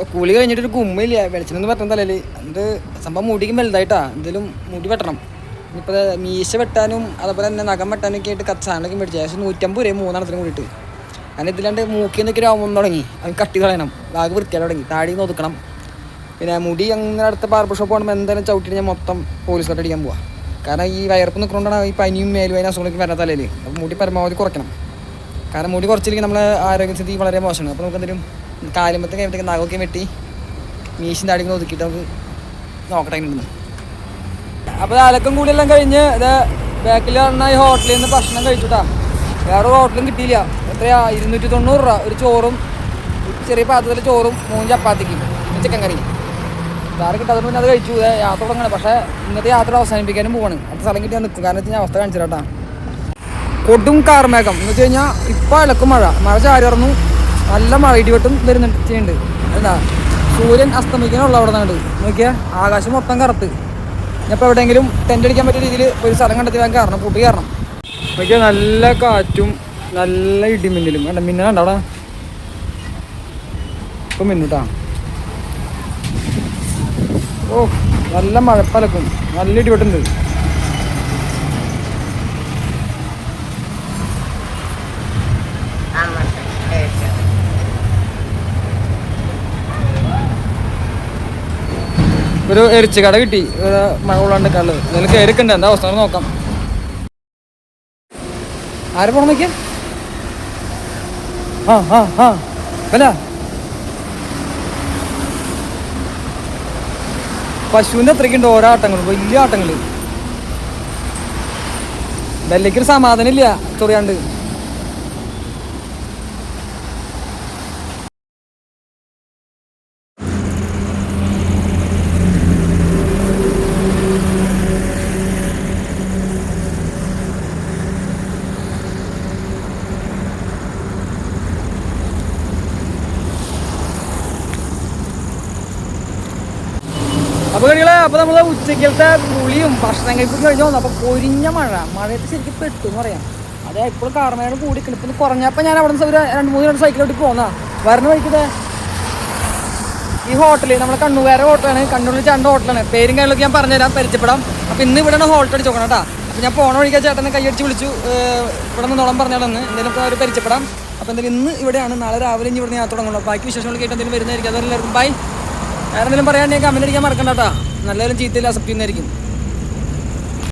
ഇപ്പോൾ കുളി കഴിഞ്ഞിട്ടൊരു ഗുമ്മയില്ല, വെളിച്ചെന്ന് പറഞ്ഞ തലയിൽ എന്നിട്ട് സംഭവം മുടിക്കും വലുതായിട്ടാ. എന്തെങ്കിലും മുടി വെട്ടണം. ഇപ്പോൾ മീശ വെട്ടാനും അതുപോലെ തന്നെ നഖം വെട്ടാനൊക്കെ ആയിട്ട് സാധനമൊക്കെ മേടിച്ചു. ഏകദേശം 150 രൂപ 3 കൂടിയിട്ട്. അങ്ങനെ ഇതിലാണ്ട് മൂക്കിൽ നിന്നൊക്കെ ആവുമ്പോൾ തുടങ്ങി അത് കട്ടി കളയണം, ആകെ വൃത്തിയായി തുടങ്ങി. താടി ഒതുക്കണം. പിന്നെ മുടി അങ്ങനെ അടുത്ത ബാർബർ ഷോപ്പ് പോകുമ്പോൾ എന്തായാലും ചവിട്ടിട്ട് ഞാൻ മൊത്തം പോലീസ് കട്ട് അടിക്കാൻ പോവാം. കാരണം ഈ വയർപ്പ് നിൽക്കുന്നതുകൊണ്ടാണ് ഈ പനിയും മേലുവേന അസുഖങ്ങളൊക്കെ വരുന്ന തലയിൽ. അപ്പോൾ മുടി പരമാവധി കുറയ്ക്കണം. കാരണം മുടി കുറച്ചില്ലെങ്കിൽ നമ്മളെ ആരോഗ്യസ്ഥിതി വളരെ മോശമാണ്. അപ്പോൾ നമുക്ക് എന്തെങ്കിലും കാലുമ്പത്തെ കഴിയുമ്പോഴത്തേക്ക് നഖമൊക്കെ വെട്ടി മീശിൻ താടിക്കുന്ന ഒതുക്കിയിട്ട് നമുക്ക് നോക്കട്ടെ ഉണ്ടെന്ന്. അപ്പോൾ അലക്കം കൂടിയെല്ലാം കഴിഞ്ഞ് ഇത് ബാക്കിൽ വന്ന ഈ ഹോട്ടലിൽ നിന്ന് ഭക്ഷണം കഴിച്ചുട്ടാ. വേറെ ഹോട്ടലും കിട്ടിയില്ല. എത്രയാ 290 രൂപ ഒരു ചോറും ചെറിയ പാത്രത്തിൽ ചോറും 3 ചപ്പാത്തിക്കും ചിക്കൻ കറി. വേറെ കിട്ടാതെ പിന്നെ അത് കഴിച്ചു. യാത്ര തുടങ്ങണം. പക്ഷേ ഇന്നത്തെ യാത്ര അവസാനിപ്പിക്കാനും പോവാണ്. അടുത്ത സ്ഥലം കിട്ടിയാൽ നിൽക്കും. കാരണം ഞാൻ അവസ്ഥ കാണിച്ചു കേട്ടാ. കൊടും കാർമേഘം എന്ന് വെച്ച് കഴിഞ്ഞാൽ ഇപ്പോൾ ഇളക്കും മഴ ചാരി ഇറന്നു. നല്ല മഴ ഇടിവെട്ടും ചെയ്യുന്നുണ്ട്. എന്താ സൂര്യൻ അസ്തമിക്കാനുള്ള അവിടെ നിന്നുണ്ട് നോക്കിയാൽ ആകാശം മൊത്തം കറുത്ത്. ഞാനിപ്പോൾ എവിടെയെങ്കിലും ടെൻ്റ് അടിക്കാൻ പറ്റിയ രീതിയിൽ ഒരു സ്ഥലം കണ്ടെത്തിയാൽ കാരണം കൂട്ടി കയറണം. നോക്കിയാൽ നല്ല കാറ്റും നല്ല ഇടിമിന്നലും. വേണ്ട മിന്നലുണ്ട് അവിടെ. ഇപ്പം മിന്നുട്ടാ. ഓ നല്ല മഴപ്പലക്കും നല്ല ഇടിവെട്ടുണ്ട്. ഒരു എരിച്ച് കട കിട്ടി മഴ കൊള്ളാണ്ടിക്കാനുള്ളത്. അതിൽ കയറിക്കണ്ട എന്താ അവസ്ഥ നോക്കാം. ആരെ പോണം നോക്കിയാ അല്ല പശുവിൻ്റെ അത്രയ്ക്കുണ്ട് ഓരോ ആട്ടങ്ങൾ, വലിയ ആട്ടങ്ങൾ. ഡൽഹിക്കൊരു സമാധാനം ഇല്ല ചൊറിയാണ്ട്. അപ്പോൾ കളികളെ അപ്പോൾ നമ്മൾ ഉച്ചക്കലത്തെ കുളിയും ഭക്ഷണം കഴിപ്പും കഴിഞ്ഞു വന്നു. അപ്പോൾ പൊരിഞ്ഞ മഴയത്ത് ശരിക്കും പെട്ടു എന്ന് പറയാം. അതെ ഇപ്പോഴും കാർമേഘം കൂടി കിളിപ്പം കുറഞ്ഞപ്പോൾ ഞാൻ അവിടെ നിന്ന് ഒരു 2-3 സൈക്കിളോട്ട് പോന്നാ. വരുന്ന വഴിക്കത് ഈ ഹോട്ടൽ നമ്മളെ കണ്ണൂർകാരെ ഹോട്ടലാണ്. കണ്ണൂരിൽ ചേട്ടൻ്റെ ഹോട്ടലാണ്. പേരും കാര്യങ്ങളൊക്കെ ഞാൻ പറഞ്ഞുതരാം, പരിചയപ്പെടാം. അപ്പോൾ ഇന്ന് ഇവിടെയാണ് ഹോട്ടൽ അടിച്ച് നോക്കണം കേട്ടോ. അപ്പോൾ ഞാൻ പോണ വഴിക്കാൻ ചേട്ടനെ കൈയടിച്ച് വിളിച്ചു. ഇവിടെ നിന്ന് നോളം പറഞ്ഞാലെന്ന് എന്തെങ്കിലും ഒരു പരിചയപ്പെടാം. അപ്പോൾ എന്തായാലും ഇന്ന് ഇവിടെയാണ്. നാളെ രാവിലെ ഇനി ഇവിടെ ഞാൻ തുടങ്ങുള്ളൂ. ബാക്കി വിശേഷങ്ങൾ കേട്ട് എന്തെങ്കിലും വരുന്നതായിരിക്കും. അതെല്ലാവർക്കും ബൈ. വേറെ എന്തെങ്കിലും പറയാണ്ടെങ്കിൽ കമൻറ്റ് അടിക്കാൻ മറക്കണ്ട കേട്ടോ. നല്ലൊരു ചീത്തയിൽ അക്സെപ്റ്റ് ചെയ്യുന്നതായിരിക്കും.